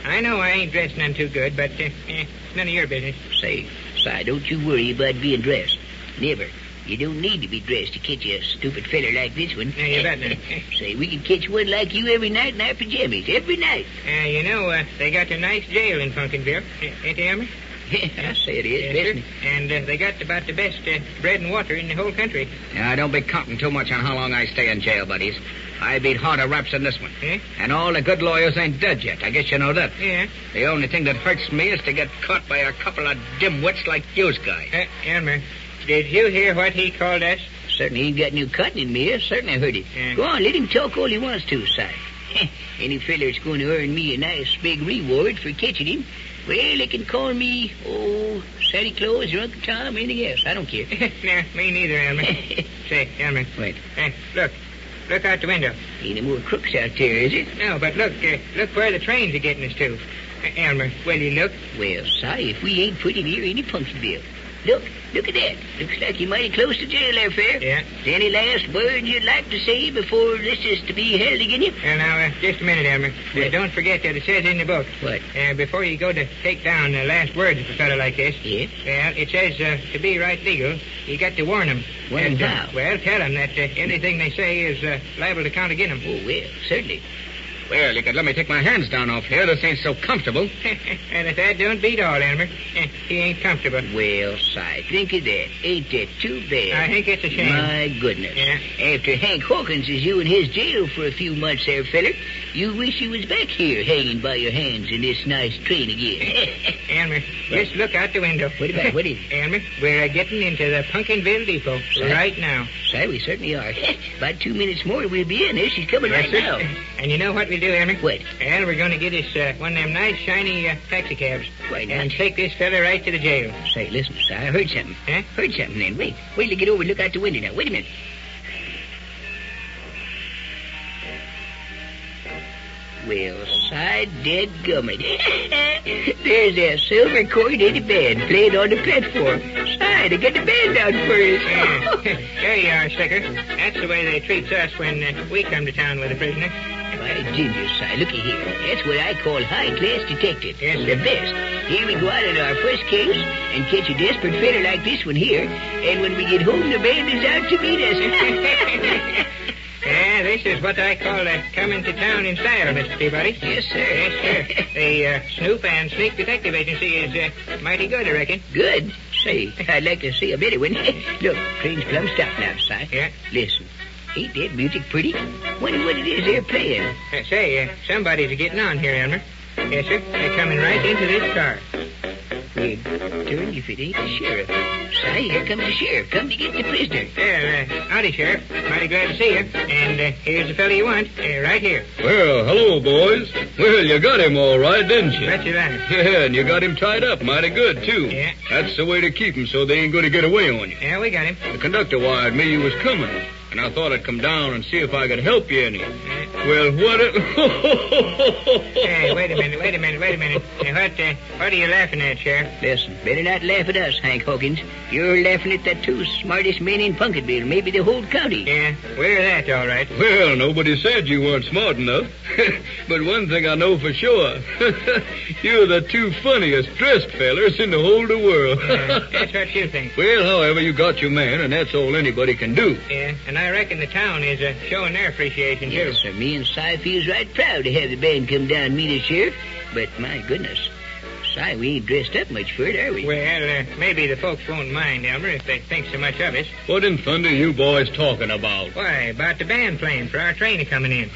I know I ain't dressed none too good, but it's none of your business. Say, Si, don't you worry about being dressed. Never. You don't need to be dressed to catch a stupid feller like this one. Yeah, you bet not. Say, we can catch one like you every night in our pajamas. Every night. You know, they got a nice jail in Pumpkinville. Ain't they, Elmer? I say it is, yes, sir. And they got about the best bread and water in the whole country. Now, don't be counting too much on how long I stay in jail, buddies. I beat harder raps than this one. Eh? And all the good lawyers ain't dead yet. I guess you know that. Yeah. The only thing that hurts me is to get caught by a couple of dimwits like yous guys. Elmer, did you hear what he called us? Certainly ain't got no cotton in me. I certainly heard it. Yeah. Go on, let him talk all he wants to, Si. Any feller's going to earn me a nice big reward for catching him, well, they can call me, Santa Claus or Uncle Tom or anything else. I don't care. Nah, me neither, Elmer. Say, Elmer. Wait. Look out the window. Ain't no more crooks out there, is it? No, but look where the trains are getting us to. Elmer, will you look? Well, Si, if we ain't put him here in the Pumpkinville. Look at that. Looks like you're mighty close to jail there, Fair. Yeah. Any last words you'd like to say before this is to be held again you? Well, now, just a minute, Elmer. Don't forget that it says in the book. What? Before you go to take down the last words of a fellow like this. Yeah? Well, it says to be right legal, you got to warn them. Warn them how? Well, tell them that anything they say is liable to count against them. Oh, well, certainly. Well, you could let me take my hands down off here. This ain't so comfortable. And if that don't beat all, Elmer, he ain't comfortable. Well, Si, think of that. Ain't that too bad? I think it's a shame. My goodness. Yeah. After Hank Hawkins is you in his jail for a few months there, feller, you wish you was back here hanging by your hands in this nice train again. Elmer, just look out the window. What about? What is it? Elmer, we're getting into the Pumpkinville Depot right now. Si, we certainly are. About 2 minutes more, we'll be in there. She's coming right now. And you know what we'll do, Elmer? What? Well, we're going to get us one of them nice, shiny taxi cabs. Why not? And take this fella right to the jail. Say, listen, Si, I heard something. Huh? Heard something then. Wait till you get over and look out the window now. Wait a minute. Well, Si, dadgummit. There's that silver coordinated band playing on the platform. Si, they got the band out for us. There you are, Slicker. That's the way they treat us when we come to town with a prisoner. By ginger, Si, looky here. That's what I call high-class detective. Yes, the best. Here we go out in our first case and catch a desperate feller like this one here, and when we get home, the band is out to meet us. Yeah, this is what I call coming to town in style, Mr. Peabody. Yes, sir. Yes, sir. The Snoop and Sneak Detective Agency is mighty good, I reckon. Good? Say, I'd like to see a better one. Look, train's plumb stopped now, Si. Yeah? Listen, ain't that music pretty? Wonder what it is they're playing. Somebody's getting on here, Elmer. Yes, sir. They're coming right into this car. We'd turn if it ain't the sheriff. Si, here comes the sheriff. Come to get the prisoner. Howdy, Sheriff. Mighty glad to see you. And here's the fellow you want, right here. Well, hello, boys. Well, you got him all right, didn't you? Bet you that. Yeah, and you got him tied up mighty good, too. Yeah. That's the way to keep him so they ain't going to get away on you. Yeah, we got him. The conductor wired me you was coming, and I thought I'd come down and see if I could help you any. Well, what Hey, wait a minute. What are you laughing at, Sheriff? Listen, better not laugh at us, Hank Hawkins. You're laughing at the two smartest men in Pumpkinville, maybe the whole county. Yeah, we're that, all right. Well, nobody said you weren't smart enough. But one thing I know for sure. You're the two funniest dressed fellers in the whole world. That's what you think. Well, however, you got your man, and that's all anybody can do. Yeah, and I reckon the town is showing their appreciation, too. Yes, sir. Me and Si feels right proud to have the band come down and meet us, Sheriff. But, my goodness, Si, we ain't dressed up much for it, are we? Well, maybe the folks won't mind, Elmer, if they think so much of us. What in thunder you boys talking about? Why, about the band playing for our train coming in.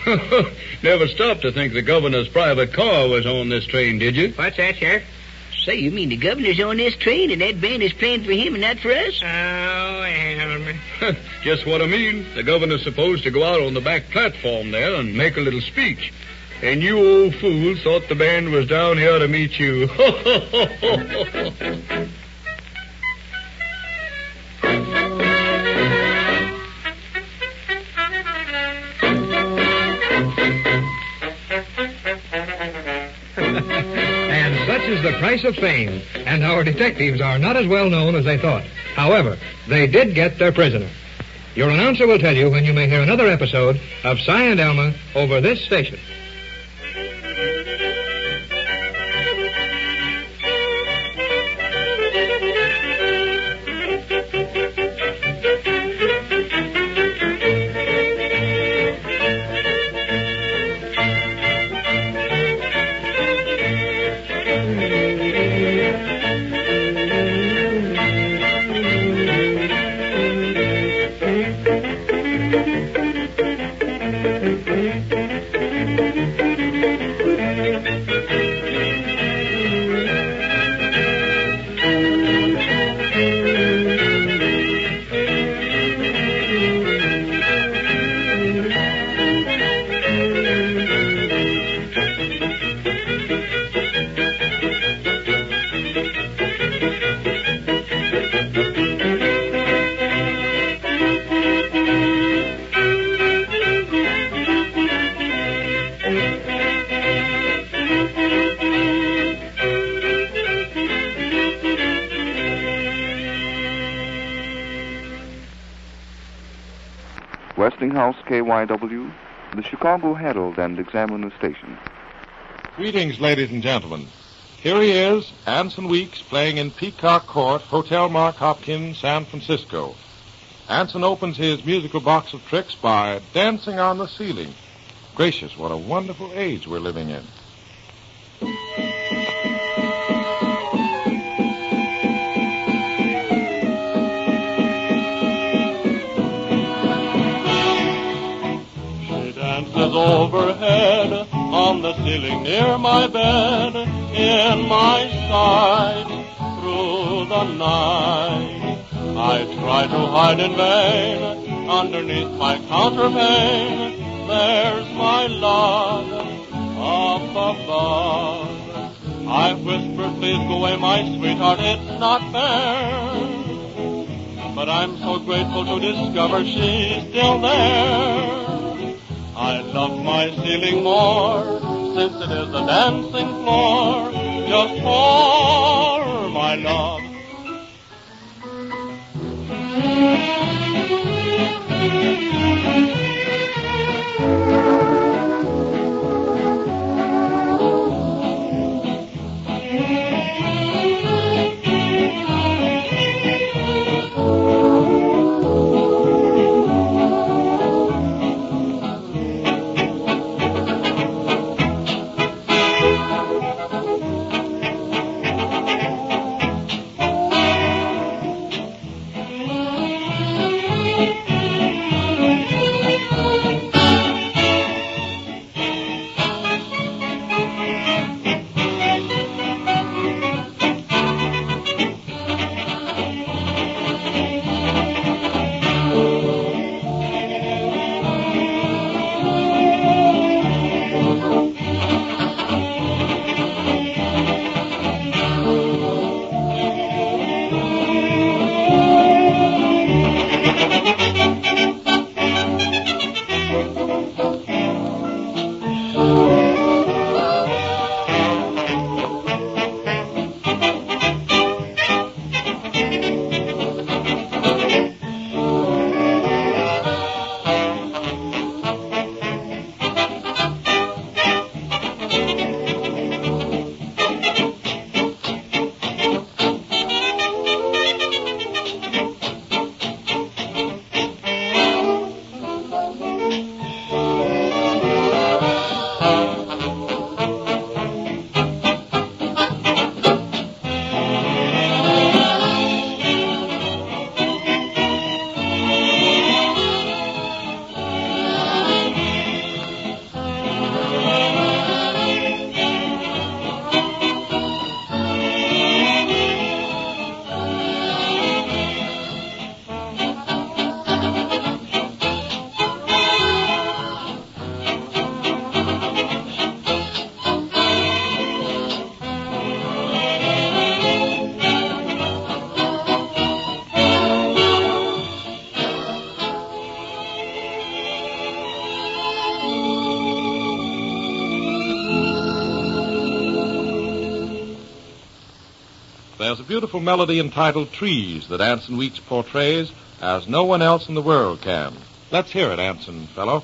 Never stopped to think the governor's private car was on this train, did you? What's that, Sheriff? Say, you mean the governor's on this train and that band is playing for him and not for us? Oh, Elmer. Just what I mean. The governor's supposed to go out on the back platform there and make a little speech. And you old fools thought the band was down here to meet you. And such is the price of fame, and our detectives are not as well known as they thought. However, they did get their prisoner. Your announcer will tell you when you may hear another episode of Cy and Elma over this station. Westinghouse KYW, the Chicago Herald and Examiner station. Greetings, ladies and gentlemen. Here he is, Anson Weeks, playing in Peacock Court, Hotel Mark Hopkins, San Francisco. Anson opens his musical box of tricks by dancing on the ceiling. Gracious, what a wonderful age we're living in. Overhead on the ceiling near my bed, in my side through the night. I try to hide in vain underneath my counterpane. There's my love up above. I whisper, please go away, my sweetheart, it's not fair. But I'm so grateful to discover she's still there. I love my ceiling more, since it is a dancing floor, just for my love. there's a beautiful melody entitled Trees that Anson Weeks portrays as no one else in the world can. Let's hear it, Anson, fellow.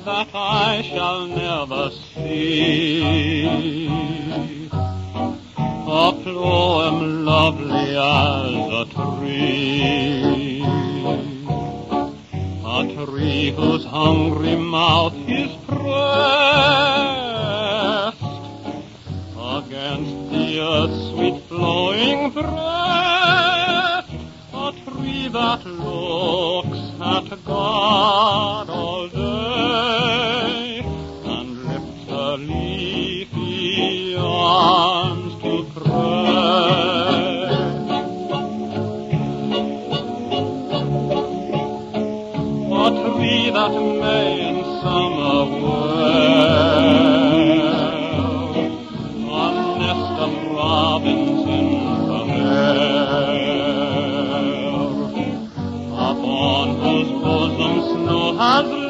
That I shall never see a poem lovely as a tree whose hungry mouth is pressed against the earth's sweet flowing breast, a tree that looks at God all day and lifts her leafy arms to pray. A tree that may in summer wear a nest of robins in the hair, upon whose bosom snow has lain,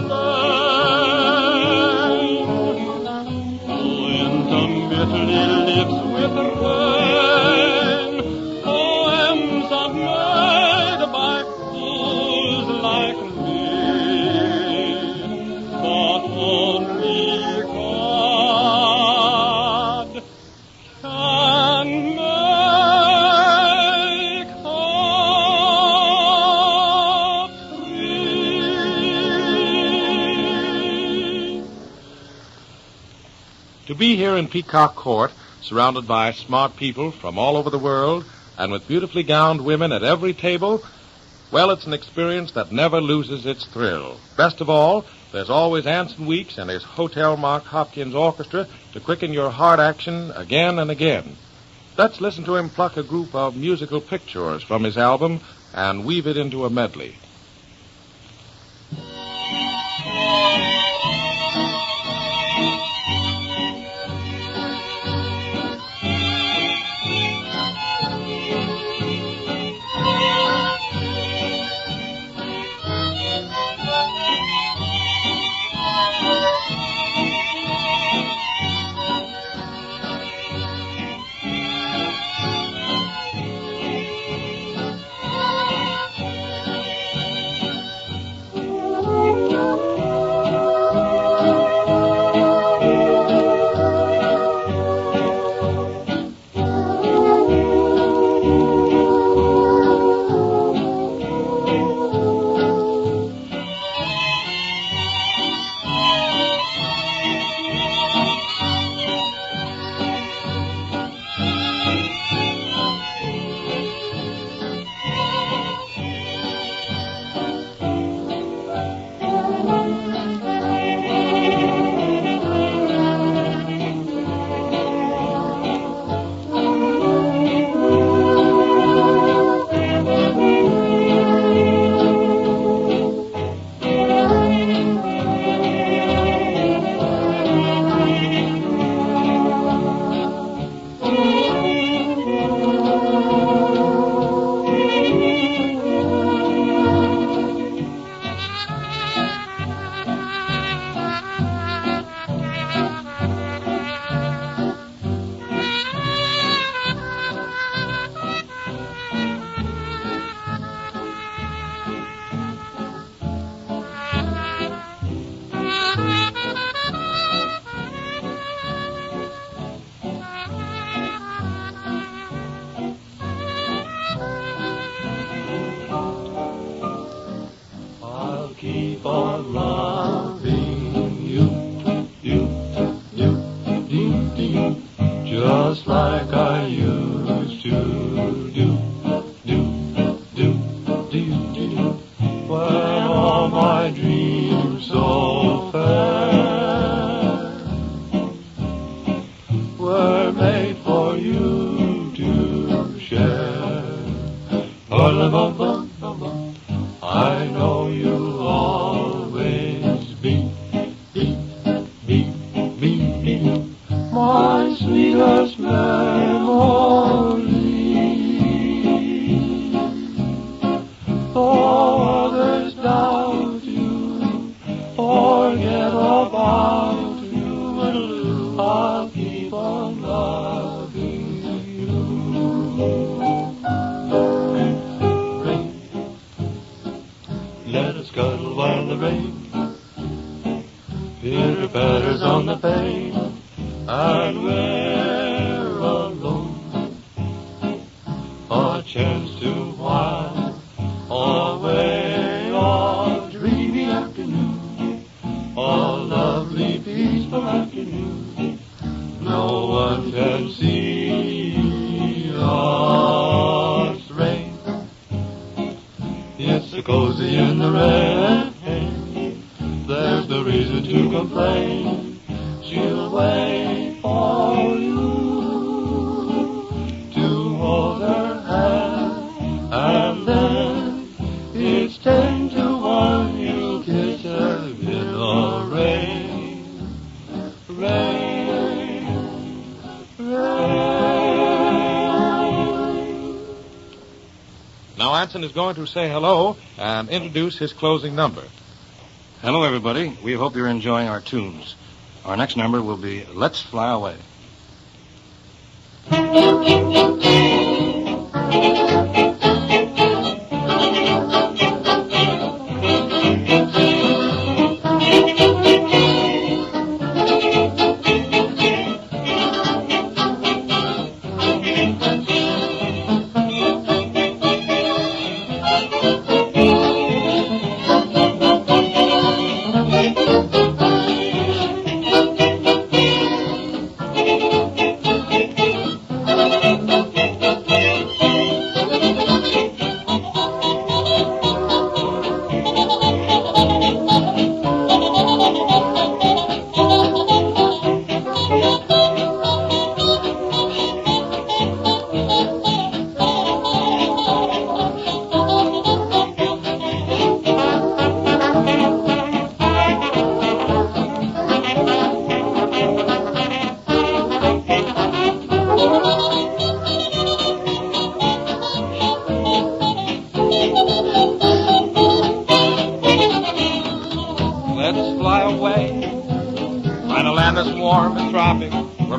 who intermittently lives with rain. Poems are made by fools like me, but only God can make a tree. To be here in Peacock Court, surrounded by smart people from all over the world, and with beautifully gowned women at every table, well, it's an experience that never loses its thrill. Best of all, there's always Anson Weeks and his Hotel Mark Hopkins Orchestra to quicken your heart action again and again. Let's listen to him pluck a group of musical pictures from his album and weave it into a medley. of me, my sweetest memory. Though others doubt you, forget about you, I'll keep on loving you. Rain, let us cuddle while the rain pitter patters on the pane, and we're alone. A chance to while away a dreamy afternoon, a lovely peaceful afternoon. No one can see us rain. It's so cozy in the rain. There's no reason to complain. She'll wait for you to hold her hand, and then it's 10 to 1. You'll kiss her in the rain, rain, rain. Now Anson is going to say hello and introduce his closing number. Hello, everybody. We hope you're enjoying our tunes. Our next number will be Let's Fly Away.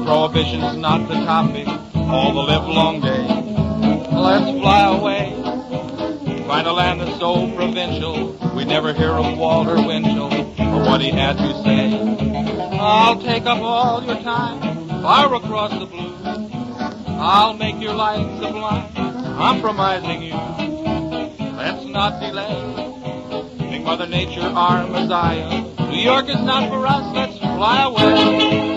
Prohibition's not the topic all the livelong day. Let's fly away, find a land that's so provincial we never hear of Walter Winchell or what he had to say. I'll take up all your time, far across the blue. I'll make your life sublime, compromising you. Let's not delay, make Mother Nature our Messiah. New York is not for us, let's fly away.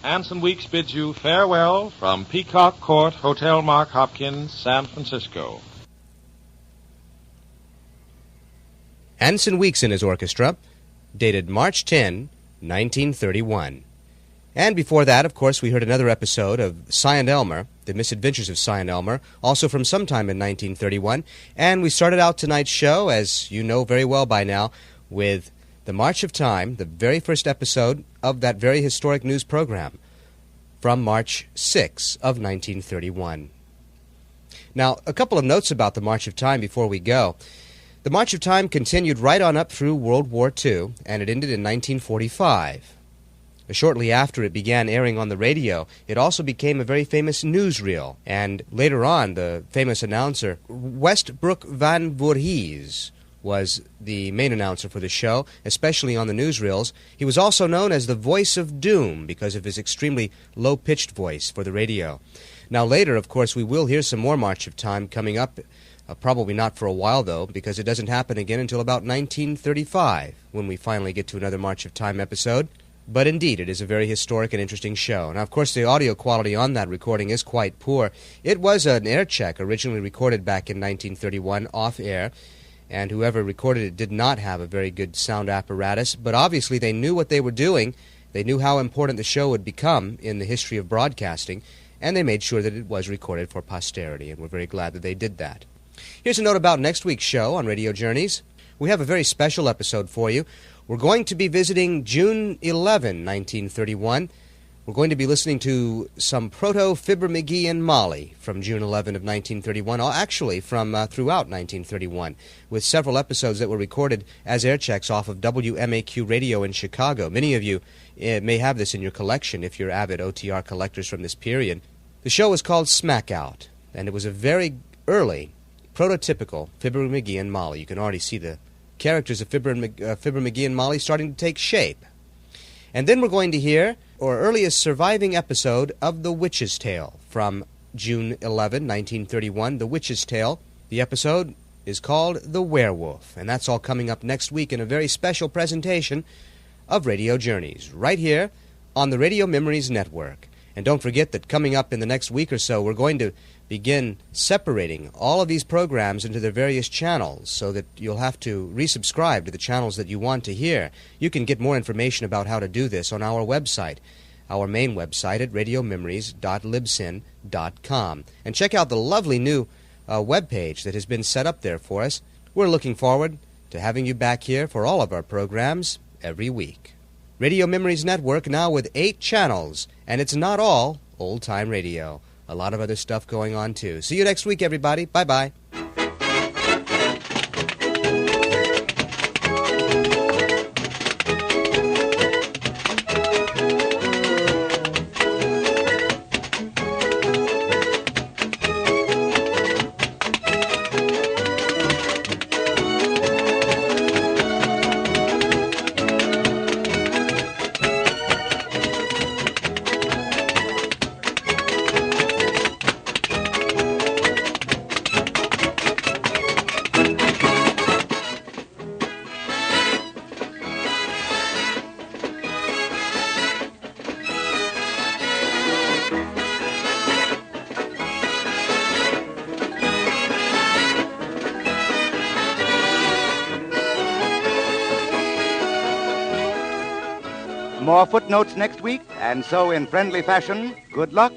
Anson Weeks bids you farewell from Peacock Court, Hotel Mark Hopkins, San Francisco. Anson Weeks and his orchestra, dated March 10, 1931. And before that, of course, we heard another episode of Cy and Elmer, The Misadventures of Cy and Elmer, also from sometime in 1931. And we started out tonight's show, as you know very well by now, with The March of Time, the very first episode of that very historic news program from March 6 of 1931. Now, a couple of notes about the March of Time before we go. The March of Time continued right on up through World War II, and it ended in 1945. Shortly after it began airing on the radio, it also became a very famous newsreel, and later on, the famous announcer, Westbrook Van Voorhees, was the main announcer for the show, especially on the newsreels. He was also known as the Voice of Doom because of his extremely low-pitched voice for the radio. Now later, of course, we will hear some more March of Time coming up Probably not for a while, though, because it doesn't happen again until about 1935, when we finally get to another March of Time episode. But indeed, it is a very historic and interesting show. Now, of course, the audio quality on that recording is quite poor. It was an air check originally recorded back in 1931 off-air, and whoever recorded it did not have a very good sound apparatus, but obviously they knew what they were doing. They knew how important the show would become in the history of broadcasting, and they made sure that it was recorded for posterity, and we're very glad that they did that. Here's a note about next week's show on Radio Journeys. We have a very special episode for you. We're going to be visiting June 11, 1931. We're going to be listening to some Proto-Fibber McGee and Molly from June 11 of 1931, actually from throughout 1931, with several episodes that were recorded as air checks off of WMAQ radio in Chicago. Many of you may have this in your collection if you're avid OTR collectors from this period. The show was called Smack Out, and it was a very early, prototypical Fibber McGee and Molly. You can already see the characters of Fibber McGee and Molly starting to take shape. And then we're going to hear our earliest surviving episode of The Witch's Tale from June 11, 1931, The Witch's Tale. The episode is called The Werewolf, and that's all coming up next week in a very special presentation of Radio Journeys, right here on the Radio Memories Network. And don't forget that coming up in the next week or so, we're going to begin separating all of these programs into their various channels so that you'll have to resubscribe to the channels that you want to hear. You can get more information about how to do this on our website, our main website at radiomemories.libsyn.com. And check out the lovely new webpage that has been set up there for us. We're looking forward to having you back here for all of our programs every week. Radio Memories Network now with 8 channels, and it's not all old-time radio. A lot of other stuff going on, too. See you next week, everybody. Bye-bye. More footnotes next week, and so in friendly fashion, good luck